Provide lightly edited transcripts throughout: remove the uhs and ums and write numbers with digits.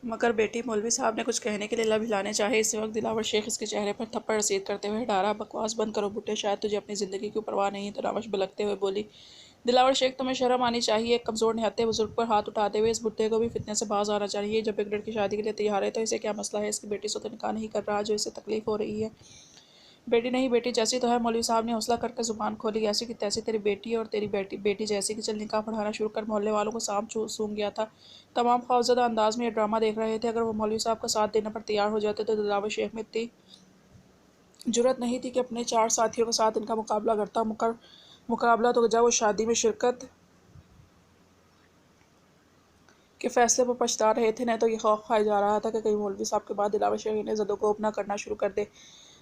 مگر بیٹی مولوی صاحب نے کچھ کہنے کے لیے لب ہلانے چاہے، اسی وقت دلاور شیخ اس کے چہرے پر تھپڑ رسید کرتے ہوئے ڈارا۔ بکواس بند کرو بڈھے، شاید تجھے اپنی زندگی کی پرواہ نہیں۔ تناوش بلکتے ہوئے بولی۔ دلاور شیخ تمہیں شرم آنی چاہیے، ایک کمزور نہتے بزرگ پر ہاتھ اٹھاتے ہوئے اس بڈھے کو بھی فتنے سے باز آنا چاہیے۔ جب ایک لڑکی شادی کے لیے تیار ہے تو اسے کیا مسئلہ ہے؟ اس کی بیٹی سے تو نکاح نہیں کر رہا جو اسے تکلیف ہو رہی ہے۔ بیٹی نہیں، بیٹی جیسی تو ہے۔ مولوی صاحب نے حوصلہ کر کے زبان کھولی۔ ایسی کی تیسی تیری بیٹی اور تیری بیٹی جیسی کہ چل نکاح پڑھانا شروع کر۔ محلے والوں کو سانپ سونگ گیا تھا۔ تمام خوفزدہ انداز میں یہ ڈرامہ دیکھ رہے تھے۔ اگر وہ مولوی صاحب کا ساتھ دینے پر تیار ہو جاتے تو دلاور شیخ میں اتنی جرأت نہیں تھی کہ اپنے 4 ساتھیوں کے ساتھ ان کا مقابلہ کرتا۔ مقابلہ تو جب وہ شادی میں شرکت کے فیصلے پر پچھتا رہے تھے، نہیں تو یہ خوف کھائے جا رہا تھا کہ کہیں مولوی صاحب کے بعد دلاور شیخ انہیں زد و کوب نہ کرنا شروع کر دے۔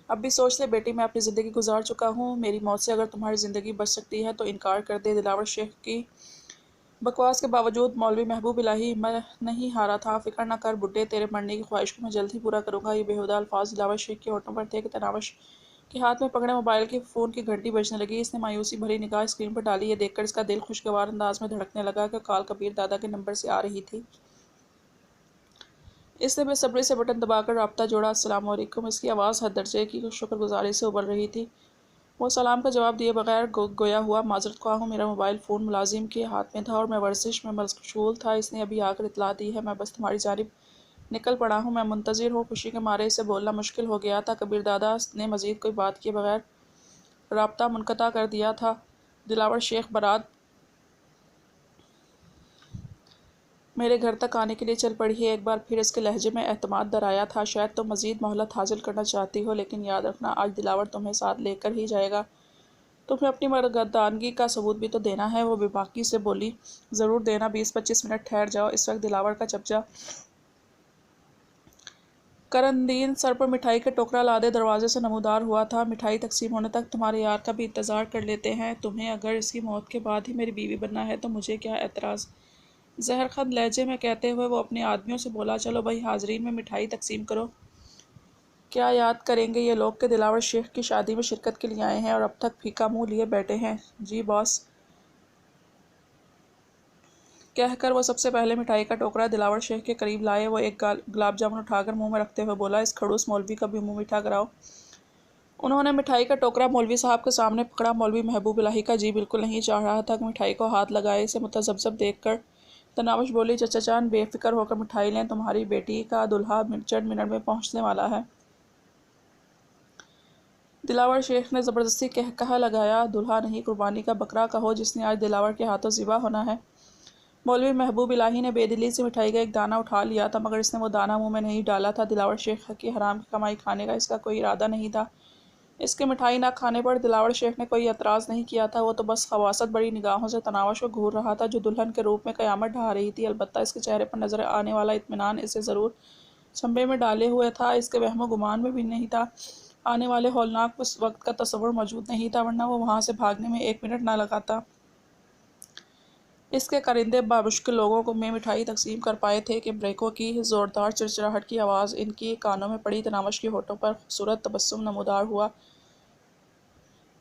اب بھی سوچ لے بیٹی، میں اپنی زندگی گزار چکا ہوں، میری موت سے اگر تمہاری زندگی بچ سکتی ہے تو انکار کر دے۔ دلاور شیخ کی بکواس کے باوجود مولوی محبوب الہی نہیں ہارا تھا۔ فکر نہ کر بڈھے، تیرے مرنے کی خواہش کو میں جلد ہی پورا کروں گا۔ یہ بےہودہ الفاظ دلاور شیخ کے ہونٹوں پر تھے کہ تناوش کے ہاتھ میں پکڑے موبائل کی فون کی گھنٹی بجنے لگی۔ اس نے مایوسی بھری نگاہ اسکرین پر ڈالی۔ یہ دیکھ کر اس کا دل خوشگوار انداز میں دھڑکنے لگا کہ کال کبیر دادا کے نمبر سے آ رہی تھی۔ اس نے بے صبری سے بٹن دبا کر رابطہ جوڑا۔ السلام علیکم۔ اس کی آواز حد درجے کی شکر گزاری سے ابل رہی تھی۔ وہ سلام کا جواب دیے بغیر گویا ہوا، معذرت خواہ ہوں، میرا موبائل فون ملازم کے ہاتھ میں تھا اور میں ورزش میں مشغول تھا۔ اس نے ابھی آ کر اطلاع دی ہے، میں بس تمہاری جانب نکل پڑا ہوں۔ میں منتظر ہوں۔ خوشی کے مارے اسے بولنا مشکل ہو گیا تھا۔ کبیر دادا نے مزید کوئی بات کیے بغیر رابطہ منقطع کر دیا تھا۔ دلاور شیخ برات میرے گھر تک آنے کے لیے چل پڑی ہے۔ ایک بار پھر اس کے لہجے میں اعتماد درایا تھا۔ شاید تم مزید مہلت حاصل کرنا چاہتی ہو، لیکن یاد رکھنا آج دلاور تمہیں ساتھ لے کر ہی جائے گا۔ تمہیں اپنی مردانگی کا ثبوت بھی تو دینا ہے۔ وہ بے باکی سے بولی۔ ضرور دینا، 20-25 منٹ ٹھہر جاؤ۔ اس وقت دلاور کا چپچا کرندین سر پر مٹھائی کا ٹوکرا لادے دروازے سے نمودار ہوا تھا۔ مٹھائی تقسیم ہونے تک تمہارے یار کا بھی انتظار کر لیتے ہیں۔ تمہیں اگر اس کی موت کے بعد ہی میری بیوی بننا ہے تو مجھے کیا اعتراض؟ زہرخند لہجے میں کہتے ہوئے وہ اپنے آدمیوں سے بولا، چلو بھائی، حاضرین میں مٹھائی تقسیم کرو۔ کیا یاد کریں گے یہ لوگ کہ دلاور شیخ کی شادی میں شرکت کے لیے آئے ہیں اور اب تک پھیکا منہ لیے بیٹھے ہیں؟ جی باس، کہہ کر وہ سب سے پہلے مٹھائی کا ٹوکرا دلاور شیخ کے قریب لائے۔ وہ ایک گلاب جامن اٹھا کر منہ میں رکھتے ہوئے بولا، اس کھڑوس مولوی کا بھی منہ میٹھا کراؤ۔ انہوں نے مٹھائی کا ٹوکرا مولوی صاحب کے سامنے پکڑا۔ مولوی محبوب الہی کا جی بالکل نہیں چاہ رہا تھا کہ مٹھائی کو ہاتھ لگائے۔ اسے متذبذب دیکھ کر تناوش بولی، چچا جان بے فکر ہو کر مٹھائی لیں، تمہاری بیٹی کا دلہا چند منٹ میں پہنچنے والا ہے۔ دلاور شیخ نے زبردستی کہا لگایا، دلہا نہیں، قربانی کا بکرا کہو جس نے آج دلاور کے ہاتھوں ذبح ہونا ہے۔ مولوی محبوب الہی نے بے دلی سے مٹھائی کا ایک دانہ اٹھا لیا تھا، مگر اس نے وہ دانہ منہ میں نہیں ڈالا تھا۔ دلاور شیخ کی حرام کی کمائی کھانے کا اس کا کوئی ارادہ نہیں تھا۔ اس کے مٹھائی نہ کھانے پر دلاور شیخ نے کوئی اعتراض نہیں کیا تھا۔ وہ تو بس خواصت بڑی نگاہوں سے تناوش کو گھور رہا تھا جو دلہن کے روپ میں قیامت ڈھا رہی تھی۔ البتہ اس کے چہرے پر نظر آنے والا اطمینان اسے ضرور چنبے میں ڈالے ہوئے تھا۔ اس کے وہم و گمان میں بھی نہیں تھا، آنے والے ہولناک وقت کا تصور موجود نہیں تھا، ورنہ وہ وہاں سے بھاگنے میں 1 منٹ نہ لگاتا۔ اس کے کرندے بامشکل لوگوں میں مٹھائی تقسیم کر پائے تھے کہ بریکوں کی زوردار چرچراہٹ کی آواز ان کی کانوں میں پڑی۔ تناوش کے ہونٹوں پر خوبصورت تبسم نمودار ہوا۔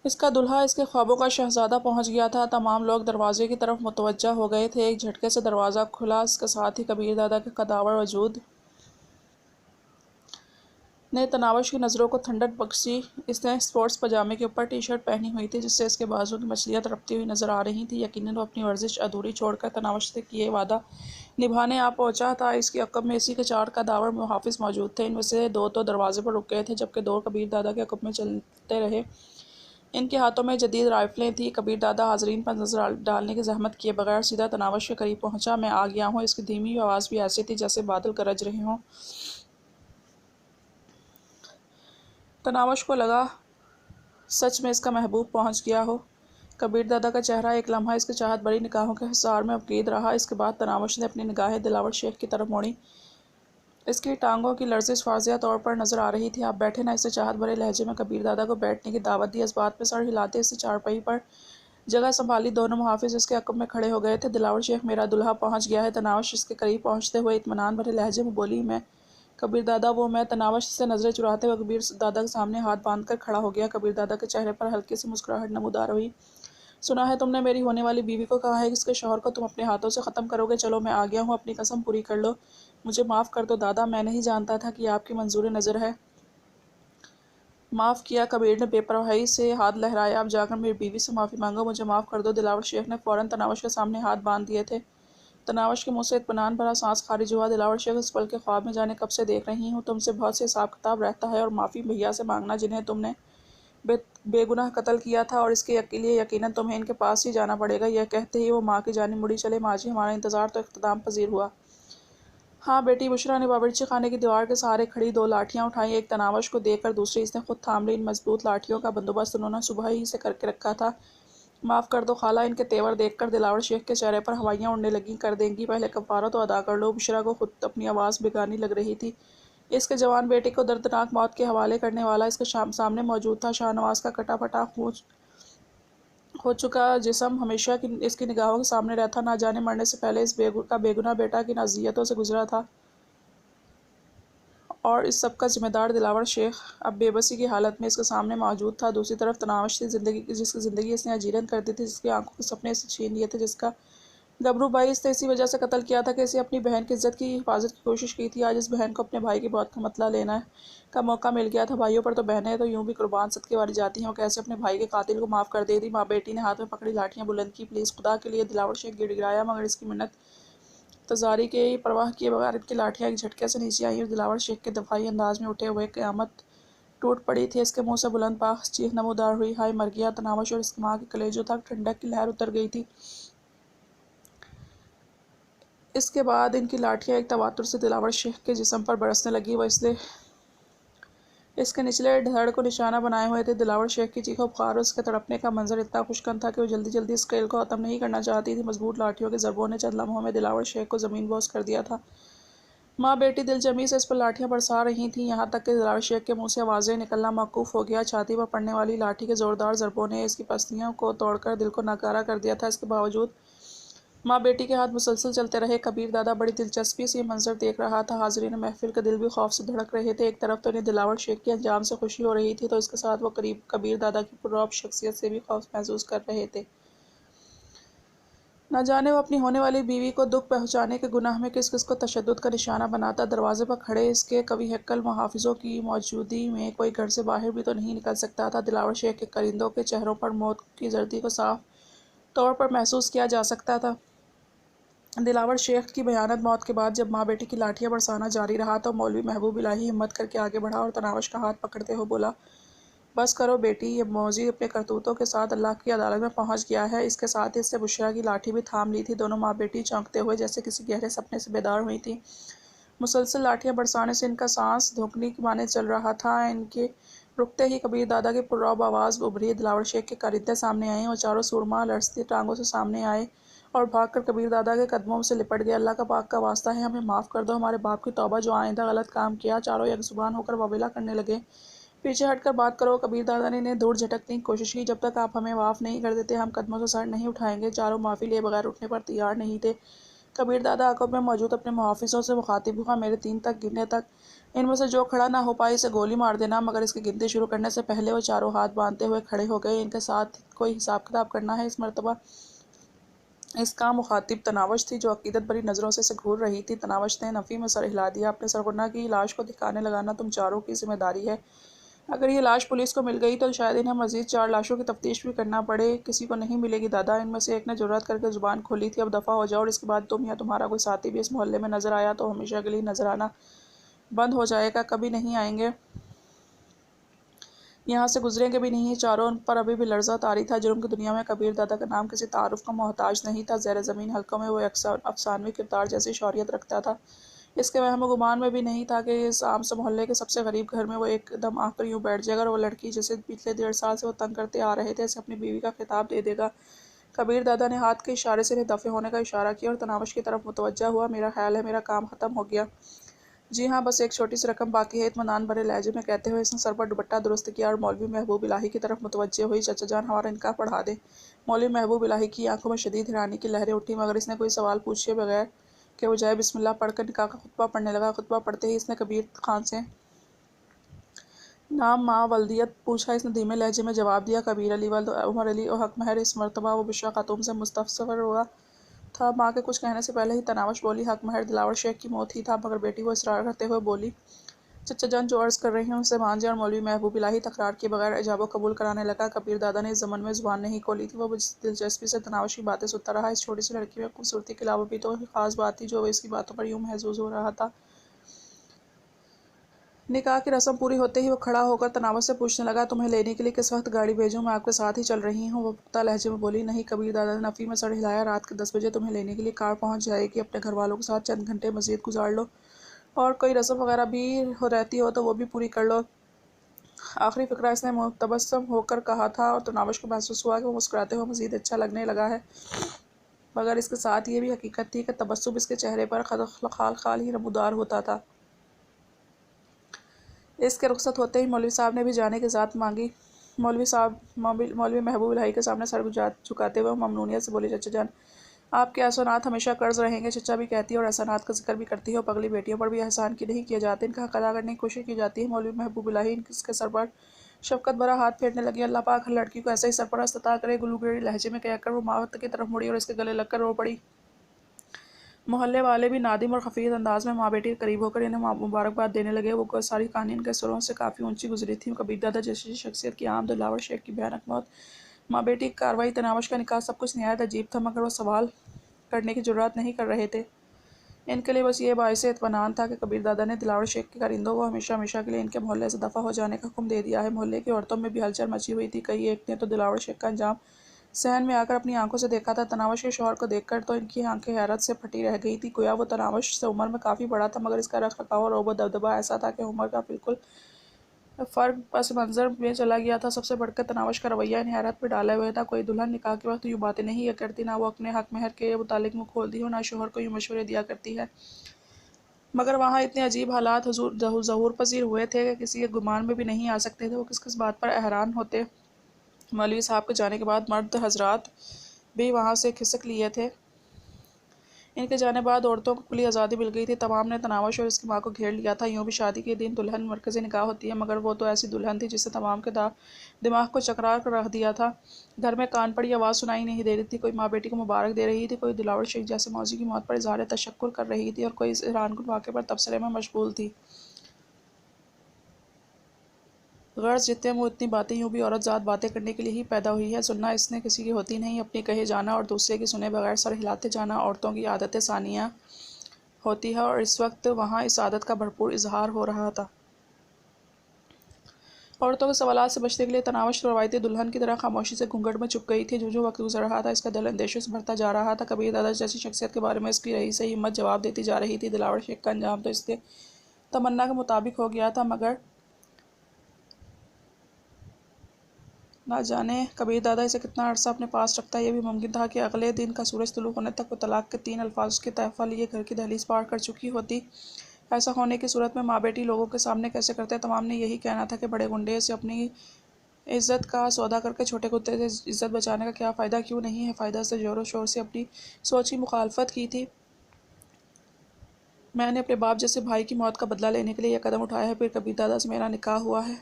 اس کا دلہا، اس کے خوابوں کا شہزادہ پہنچ گیا تھا۔ تمام لوگ دروازے کی طرف متوجہ ہو گئے تھے۔ ایک جھٹکے سے دروازہ کھلا، اس کے ساتھ ہی کبیر دادا کے قداور وجود نے تناوش کی نظروں کو ٹھنڈک بخشی۔ اس نے اسپورٹس پاجامے کے اوپر ٹی شرٹ پہنی ہوئی تھی جس سے اس کے بازو کی مچھلیاں تڑپتی ہوئی نظر آ رہی تھیں۔ یقیناً وہ اپنی ورزش ادھوری چھوڑ کر تناوش سے کیے وعدہ نبھانے آ پہنچا تھا۔ اس کے عقب میں اسی کے 4 قداور محافظ موجود تھے۔ ان میں سے 2 تو دروازے پر رک گئے تھے جبکہ 2 کبیر دادا کے عقب میں چلتے رہے۔ ان کے ہاتھوں میں جدید رائفلیں تھیں۔ کبیر دادا حاضرین پر نظر ڈالنے کی زحمت کیے بغیر سیدھا تناوش کے قریب پہنچا۔ میں آ گیا ہوں۔ اس کی دھیمی آواز بھی ایسی تھی جیسے بادل گرج رہے ہوں۔ تناوش کو لگا سچ میں اس کا محبوب پہنچ گیا ہو۔ کبیر دادا کا چہرہ ایک لمحہ اس کے چاہت بھری نگاہوں کے حصار میں اپکید رہا۔ اس کے بعد تناوش نے اپنی نگاہیں دلاور شیخ کی طرف موڑیں۔ اس کی ٹانگوں کی لرزش واضح طور پر نظر آ رہی تھی۔ آپ بیٹھے نا، اسے چاہت بھرے لہجے میں کبیر دادا کو بیٹھنے کی دعوت دی۔ اس بات پہ سر ہلاتے اس سے چارپائی پر جگہ سنبھالی۔ دونوں محافظ اس کے عقب میں کھڑے ہو گئے تھے۔ دلاور شیخ، میرا دلہا پہنچ گیا ہے۔ تناوش اس کے قریب پہنچتے ہوئے اطمینان بھرے لہجے میں بولی۔ میں کبیر دادا، وہ میں تناوش سے نظریں چراتے ہوئے کبیر دادا کے سامنے ہاتھ باندھ کر کھڑا ہو گیا۔ کبیر دادا کے چہرے پر ہلکی سی مسکراہٹ نمودار ہوئی۔ سنا ہے تم نے میری ہونے والی بیوی کو کہا ہے کہ اس کے شوہر کو تم اپنے ہاتھوں سے ختم کرو گے۔ چلو میں آ گیا ہوں، اپنی قسم پوری کر لو، مجھے معاف کر دو دادا، میں نہیں جانتا تھا کہ آپ کی منظور نظر ہے۔ معاف کیا، کبیر نے بے پرواہی سے ہاتھ لہرایا، اب جا کر میری بیوی سے معافی مانگو، مجھے معاف کر دو۔ دلاور شیخ نے فوراً تناوش کے سامنے ہاتھ باندھ دیے تھے۔ تناوش کے منہ سے اطمینان بھرا سانس خارج ہوا۔ دلاور شیخ اس پل کے خواب میں جانے کب سے دیکھ رہی ہوں، تم سے بہت سے حساب کتاب رہتا ہے، اور معافی بھیا سے مانگنا جنہیں تم نے بے گناہ قتل کیا تھا، اور اس کے لیے یقیناً تمہیں ان کے پاس ہی جانا پڑے گا۔ یہ کہتے ہی وہ ماں کی جانب مڑی، چلے ماں جی، ہمارا انتظار تو اختتام پذیر ہوا۔ ہاں بیٹی، بشریٰ نے باورچی خانے کی دیوار کے سہارے کھڑی 2 لاٹھیاں اٹھائیں، ایک تناوش کو دے کر دوسری اس نے خود تھام لی۔ ان مضبوط لاٹھیوں کا بندوبست انہوں نے صبح ہی سے کر کے رکھا تھا۔ معاف کر دو خالہ، ان کے تیور دیکھ کر دلاور شیخ کے چہرے پر ہوائیاں اڑنے لگیں۔ کر دیں گی، پہلے کفارہ تو ادا کر لو۔ بشریٰ کو خود اپنی آواز بیگانی لگ رہی تھی۔ اس کے جوان بیٹے کو دردناک موت کے حوالے کرنے والا اس کے سامنے موجود تھا۔ شاہ نواز کا کٹا پھٹا ہو چکا جسم ہمیشہ اس کی نگاہوں کے سامنے رہتا، نہ جانے مرنے سے پہلے اس کا بے گناہ بیٹا کن اذیتوں سے گزرا تھا، اور اس سب کا ذمہ دار دلاور شیخ اب بے بسی کی حالت میں اس کے سامنے موجود تھا۔ دوسری طرف تناوش تھی، جس کی زندگی اس نے اجیرن کر دی تھی، جس کی آنکھوں کے سپنے اسے چھین لیے تھے، جس کا گبرو بھائی اس نے اسی وجہ سے قتل کیا تھا کہ اسے اپنی بہن کی عزت کی حفاظت کی کوشش کی تھی۔ آج اس بہن کو اپنے بھائی کی موت کا مطلع لینے کا موقع مل گیا تھا۔ بھائیوں پر تو بہنیں تو یوں بھی قربان صدقے والی جاتی ہیں، وہ کیسے اپنے بھائی کے قاتل کو معاف کر دے گی؟ ماں بیٹی نے ہاتھ میں پکڑی لاٹھیاں بلند کی۔ پلیز خدا کے لیے، دلاور شیخ گڑ گڑایا، مگر اس کی منت تزاری کی پرواہ کیے بغیر ان کی لاٹھیاں ایک جھٹکے سے نیچے آئیں اور دلاور شیخ کے دفاعی انداز میں اٹھے ہوئے قیامت ٹوٹ پڑی تھی۔ اس کے منہ سے بلند پاک چیخ نمودار ہوئی، ہائے مر گیا تناوش! اور اس کی ماں کے کلیجوں تک ٹھنڈک کی لہر اتر گئی تھی۔ اس کے بعد ان کی لاٹھیاں ایک تواتر سے دلاور شیخ کے جسم پر برسنے لگی۔ وہ اس کے نچلے دھڑ کو نشانہ بنائے ہوئے تھے۔ دلاور شیخ کی چیخوں پکار اور اس کے تڑپنے کا منظر اتنا خوشگوار تھا کہ وہ جلدی جلدی اس کھیل کو ختم نہیں کرنا چاہتی تھی۔ مضبوط لاٹھیوں کے ضربوں نے چند لمحوں میں دلاور شیخ کو زمین بوس کر دیا تھا۔ ماں بیٹی دل جمی سے اس پر لاٹھیاں برسا رہی تھیں، یہاں تک کہ دلاور شیخ کے منہ سے آوازیں نکلنا موقوف ہو گیا۔ چھاتی پر پڑنے والی لاٹھی کے زوردار ضربوں نے اس کی پسلیوں کو توڑ کر دل کو ناکارہ کر دیا تھا۔ اس کے باوجود ماں بیٹی کے ہاتھ مسلسل چلتے رہے۔ کبیر دادا بڑی دلچسپی سے یہ منظر دیکھ رہا تھا۔ حاضرین محفل کے دل بھی خوف سے دھڑک رہے تھے۔ ایک طرف تو انہیں دلاور شیخ کے انجام سے خوشی ہو رہی تھی، تو اس کے ساتھ وہ کبیر دادا کی پررعب شخصیت سے بھی خوف محسوس کر رہے تھے۔ نہ جانے وہ اپنی ہونے والی بیوی کو دکھ پہنچانے کے گناہ میں کس کس کو تشدد کا نشانہ بناتا۔ دروازے پر کھڑے اس کے قوی ہیکل محافظوں کی موجودگی میں کوئی گھر سے باہر بھی تو نہیں نکل سکتا تھا۔ دلاور شیخ کے کرندوں کے چہروں پر موت کی زردی کو صاف طور پر محسوس کیا جا سکتا تھا۔ دلاور شیخ کی بھیانک موت کے بعد جب ماں بیٹی کی لاٹھیاں برسانا جاری رہا تو مولوی محبوب الہی ہمت کر کے آگے بڑھا اور تناوش کا ہاتھ پکڑتے ہوئے بولا، بس کرو بیٹی، یہ موذی اپنے کرتوتوں کے ساتھ اللہ کی عدالت میں پہنچ گیا ہے۔ اس کے ساتھ ہی اس نے بشریٰ کی لاٹھی بھی تھام لی تھی۔ دونوں ماں بیٹی چونکتے ہوئے جیسے کسی گہرے سپنے سے بیدار ہوئی تھیں۔ مسلسل لاٹھیاں برسانے سے ان کا سانس دھوکنے کی مانند چل رہا تھا۔ ان کے رکتے ہی کبیر دادا کی پررعب آواز ابھری، دلاور شیخ کے کرندے سامنے آئے۔ وہ چاروں سورما لرزتی ٹانگوں سے سامنے آئے اور بھاگ کر کبیر دادا کے قدموں سے لپٹ گئے۔ اللہ کا پاک کا واسطہ ہے، ہمیں معاف کر دو، ہمارے باپ کی توبہ، جو آئندہ غلط کام کیا۔ چاروں یک زبان ہو کر واویلا کرنے لگے، پیچھے ہٹ کر بات کرو۔ کبیر دادا نے انہیں دور جھٹکنے کی کوشش کی، جب تک آپ ہمیں معاف نہیں کر دیتے ہم قدموں سے سر نہیں اٹھائیں گے۔ چاروں معافی لیے بغیر اٹھنے پر تیار نہیں تھے۔ کبیر دادا عقب میں موجود اپنے محافظوں سے مخاطب ہوا، میرے 3 تک گننے تک ان میں سے جو کھڑا نہ ہو پائے اسے گولی مار دینا۔ مگر اس کی گنتی شروع کرنے سے پہلے وہ چاروں ہاتھ باندھتے ہوئے کھڑے ہو گئے۔ ان کے ساتھ کوئی حساب کتاب کرنا ہے۔ اس مرتبہ اس کا مخاطب تناوش تھی، جو عقیدت بھری نظروں سے اسے گھور رہی تھی۔ تناوش نے نفی میں سر ہلا دیا، اپنے سرغنہ کی لاش کو ٹھکانے لگانا تم چاروں کی ذمہ داری ہے۔ اگر یہ لاش پولیس کو مل گئی تو شاید انہیں مزید 4 لاشوں کی تفتیش بھی کرنا پڑے۔ کسی کو نہیں ملے گی دادا، ان میں سے ایک نے جرأت کر کے زبان کھولی تھی، اب دفعہ ہو جاؤ، اور اس کے بعد تم یا تمہارا کوئی ساتھی بھی اس محلے میں نظر آیا تو ہمیشہ کے لیے نظر آنا بند ہو جائے گا، کبھی نہیں آئیں گے، یہاں سے گزریں گے بھی نہیں۔ چاروں پر ابھی بھی لرزہ طاری تھا۔ جرم کی دنیا میں کبیر دادا کا نام کسی تعارف کا محتاج نہیں تھا۔ زیر زمین حلقوں میں وہ ایک افسانوی کردار جیسی شہریت رکھتا تھا۔ اس کے وہم و گمان میں بھی نہیں تھا کہ اس عام سے محلے کے سب سے غریب گھر میں وہ ایک دم آ کر یوں بیٹھ جائے گا اور وہ لڑکی جسے پچھلے 1.5 سال سے وہ تنگ کرتے آ رہے تھے اسے اپنی بیوی کا خطاب دے دے گا۔ کبیر دادا نے ہاتھ کے اشارے سے انہیں دفع ہونے کا اشارہ کیا اور تناوش کی طرف متوجہ ہوا، میرا خیال ہے میرا کام ختم ہو گیا۔ جی ہاں، بس ایک چھوٹی سی رقم باقی ہے، اطمینان بھرے لہجے میں کہتے ہوئے اس نے سر پر دوپٹہ درست کیا اور مولوی محبوب الہی کی طرف متوجہ ہوئی، چچا جان ہمارا نکاح پڑھا دیں۔ مولوی محبوب الہی کی آنکھوں میں شدید حیرانی کی لہریں اٹھیں، مگر اس نے کوئی سوال پوچھے بغیر کے بجائے بسم اللہ پڑھ کر نکاح کا خطبہ پڑھنے لگا۔ خطبہ پڑھتے ہی اس نے کبیر خان سے نام ماں ولدیت پوچھا اس نے دھیمے لہجے میں جواب دیا کبیر علی ولد عمر علی اور حق مہر اس مرتبہ وہ بشرا خاتون سے مستفسر ہوا تھا۔ ماں کے کچھ کہنے سے پہلے ہی تناوش بولی حق مہر دلاور شیخ کی موت ہی تھا، مگر بیٹی وہ اصرار کرتے ہوئے بولی چچا جان جو عرض کر رہی ہوں اسے مان جائے، اور مولوی محبوب الہی تکرار کیے بغیر ایجاب و قبول کرانے لگا۔ کبیر دادا نے اس ضمن میں زبان نہیں کھولی تھی، وہ دلچسپی سے تناوش کی باتیں سنتا رہا۔ اس چھوٹی سی لڑکی میں خوبصورتی کے علاوہ بھی تو خاص بات تھی جو وہ اس کی باتوں پر یوں محظوظ ہو رہا تھا۔ نکاح کی رسم پوری ہوتے ہی وہ کھڑا ہو کر تناوش سے پوچھنے لگا تمہیں لینے کے لیے کس وقت گاڑی بھیجوں؟ میں آپ کے ساتھ ہی چل رہی ہوں۔ وہ پختہ لہجے میں بولی نہیں۔ کبیر دادا نے نفی میں سر ہلایا، رات کے 10 بجے تمہیں لینے کے لیے کار پہنچ جائے گی، اپنے گھر والوں کے ساتھ چند گھنٹے مزید گزار لو، اور کوئی رسم وغیرہ بھی رہتی ہو تو وہ بھی پوری کر لو۔ آخری فقرہ اس نے متبسم ہو کر کہا تھا، اور تناوش کو محسوس ہوا کہ وہ مسکراتے ہوئے مزید اچھا لگنے لگا ہے، مگر اس کے ساتھ یہ بھی حقیقت تھی کہ تبسم اس کے چہرے پر خال خال ہی نمودار ہوتا تھا۔ اس کے رخصت ہوتے ہی مولوی صاحب نے بھی جانے کی اجازت مانگی۔ مولوی محبوب الہی کے سامنے سر جھکاتے ہوئے ممنونیت سے بولی چچا جان آپ کے احسانات ہمیشہ قرض رہیں گے۔ چچا بھی کہتی ہے اور احسانات کا ذکر بھی کرتی ہے، اور پگلی بیٹیوں پر بھی احسان کی نہیں کیے جاتے، ان کا حق ادا کرنے کی کوشش کی جاتی ہے۔ مولوی محبوب الہی اس کے سر پر شفقت بھرا ہاتھ پھیرنے لگی۔ اللہ پاک ہر لڑکی کو ایسا ہی سرپرست عطا کرے، گلوگیری لہجے میں کہہ کر وہ ماں کی طرف مڑی اور اس کے گلے لگ کر رو پڑی۔ محلے والے بھی نادم اور خفیہ انداز میں ماں بیٹی کے قریب ہو کر انہیں مبارکباد دینے لگے۔ وہ ساری کہانی ان کے سروں سے کافی اونچی گزری تھی۔ کبیر دادا جیسی شخصیت کی عام دلاور شیخ کی بھیانک موت، ماں بیٹی کی کارروائی، تناوش کا نکاح، سب کچھ نہایت عجیب تھا، مگر وہ سوال کرنے کی جرات نہیں کر رہے تھے۔ ان کے لیے بس یہ باعث اطمینان تھا کہ کبیر دادا نے دلاور شیخ کے کارندوں کو ہمیشہ ہمیشہ کے لیے ان کے محلے سے دفع ہو جانے کا حکم دے دیا ہے۔ محلے کی عورتوں میں بھی ہلچل مچی ہوئی تھی۔ کئی ایک نے تو دلاور شیخ کا انجام صحن میں آ کر اپنی آنکھوں سے دیکھا تھا۔ تناوش کے شوہر کو دیکھ کر تو ان کی آنکھیں حیرت سے پھٹی رہ گئی تھیں۔ گویا وہ تناوش سے عمر میں کافی بڑا تھا، مگر اس کا رکھ رکھاؤ اور روب و دبدبہ ایسا تھا کہ عمر کا بالکل فرق پس منظر میں چلا گیا تھا۔ سب سے بڑھ کر تناوش کا رویہ انہیں حیرت میں ڈالے ہوئے تھا۔ کوئی دلہن نکاح کے وقت یوں باتیں نہیں کرتی، نہ وہ اپنے حق مہر کے متعلق منہ کھولتی ہے، اور نہ شوہر کو یوں مشورے دیا کرتی ہے، مگر وہاں اتنے عجیب حالات ظہور پذیر ہوئے تھے کہ کسی کے گمان میں بھی نہیں آ سکتے تھے۔ وہ کس کس بات پر حیران ہوتے۔ مولوی صاحب کے جانے کے بعد مرد حضرات بھی وہاں سے کھسک لیے تھے۔ ان کے جانے بعد عورتوں کو کھلی آزادی مل گئی تھی۔ تمام نے تناوش اور اس کی ماں کو گھیر لیا تھا۔ یوں بھی شادی کے دن دلہن مرکزی نکاح ہوتی ہے، مگر وہ تو ایسی دلہن تھی جس نے تمام کے دماغ کو چکرا کر رکھ دیا تھا۔ گھر میں کان پڑی آواز سنائی نہیں دے رہی تھی، کوئی ماں بیٹی کو مبارک دے رہی تھی، کوئی دلاور شیخ جیسے موذی کی موت پر اظہار تشکر کر رہی تھی، اور کوئی اس حیران کن واقعے پر تبصرے میں مشغول تھی۔ غرض جتنے منہ اتنی باتیں، یوں بھی عورت ذات باتیں کرنے کے لیے ہی پیدا ہوئی ہے۔ سننا اس نے کسی کی ہوتی نہیں، اپنی کہے جانا اور دوسرے کی سنے بغیر سر ہلاتے جانا عورتوں کی عادت ثانیہ ہوتی ہے، اور اس وقت وہاں اس عادت کا بھرپور اظہار ہو رہا تھا۔ عورتوں کے سوالات سے بچنے کے لیے تناوش روایتی دلہن کی طرح خاموشی سے گھونگھٹ میں چھپ گئی تھی۔ جو وقت گزر رہا تھا اس کا دل اندیشوں سے بھرتا جا رہا تھا۔ کبیر دادا جیسی شخصیت کے بارے میں اس کی رہی سہی ہمت جواب دیتی جا رہی تھی۔ دلاور شیخ کا انجام تو اس کے تمنا کے مطابق ہو گیا تھا، مگر نہ جانے کبیر دادا اسے کتنا عرصہ اپنے پاس رکھتا۔ یہ بھی ممکن تھا کہ اگلے دن کا سورج طلوع ہونے تک وہ طلاق کے 3 الفاظ اس کے تحفہ لیے گھر کی دہلیز پار کر چکی ہوتی۔ ایسا ہونے کی صورت میں ماں بیٹی لوگوں کے سامنے کیسے کرتے؟ تمام نے یہی کہنا تھا کہ بڑے گنڈے سے اپنی عزت کا سودا کر کے چھوٹے کتے سے عزت بچانے کا کیا فائدہ؟ کیوں نہیں ہے فائدہ؟ سے زور و شور سے اپنی سوچ کی مخالفت کی تھی۔ میں نے اپنے باپ جیسے بھائی کی موت کا بدلہ لینے کے لیے یہ قدم اٹھایا ہے۔ پھر کبیر دادا سے میرا نکاح ہوا ہے،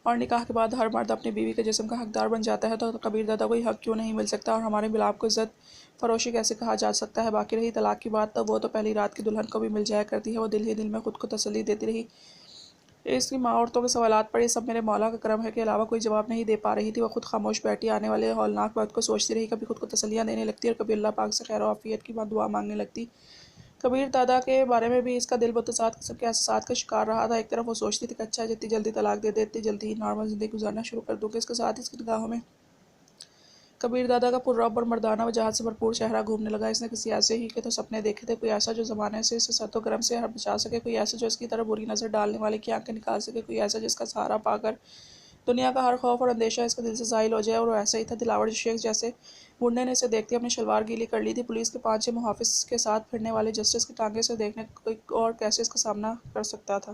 اور نکاح کے بعد ہر مرد اپنی بیوی کے جسم کا حقدار بن جاتا ہے، تو کبیر دادا کو یہ حق کیوں نہیں مل سکتا، اور ہمارے ملاپ کو عزت فروشی کیسے کہا جا سکتا ہے؟ باقی رہی طلاق کی بات، تو وہ تو پہلی رات کی دلہن کو بھی مل جایا کرتی ہے۔ وہ دل ہی دل میں خود کو تسلی دیتی رہی۔ اس کی ماں عورتوں کے سوالات پر یہ سب میرے مولا کا کرم ہے کے علاوہ کوئی جواب نہیں دے پا رہی تھی۔ وہ خود خاموش بیٹھی آنے والے ہولناک وقت کو سوچتی رہی، کبھی خود کو تسلیاں دینے لگتی اور کبھی اللہ پاک سے خیر و عافیت کی دعا مانگنے لگتی۔ کبیر دادا کے بارے میں بھی اس کا دل متضاد قسم کے احساسات کا شکار رہا تھا۔ ایک طرف وہ سوچتی تھی کہ اچھا جتنی جلدی طلاق دے دے اتنی جلدی ہی نارمل زندگی گزارنا شروع کر دوں گی۔ اس کے ساتھ اس کی نگاہوں میں کبیر دادا کا پررعب اور مردانہ وجاہت سے بھرپور چہرہ گھومنے لگا۔ اس نے کسی ایسے ہی کے تو سپنے دیکھے تھے، کوئی ایسا جو زمانے سے اسے سرد و گرم سے بچا سکے، کوئی ایسا جو اس کی طرح بری نظر ڈالنے والے کی آنکھیں نکال سکے، کوئی ایسا جس کا سہارا پا کر دنیا کا ہر خوف اور اندیشہ اس کے دل سے زائل ہو جائے، اور وہ ایسا ہی تھا۔ دلاور شیخ جیسے بوڑھے نے اسے دیکھتے اپنی شلوار گیلی کر لی تھی۔ پولیس کے 5-6 محافظ کے ساتھ پھرنے والے جسٹس کی ٹانگیں سے دیکھنے کوئی اور کیسے اس کا سامنا کر سکتا تھا؟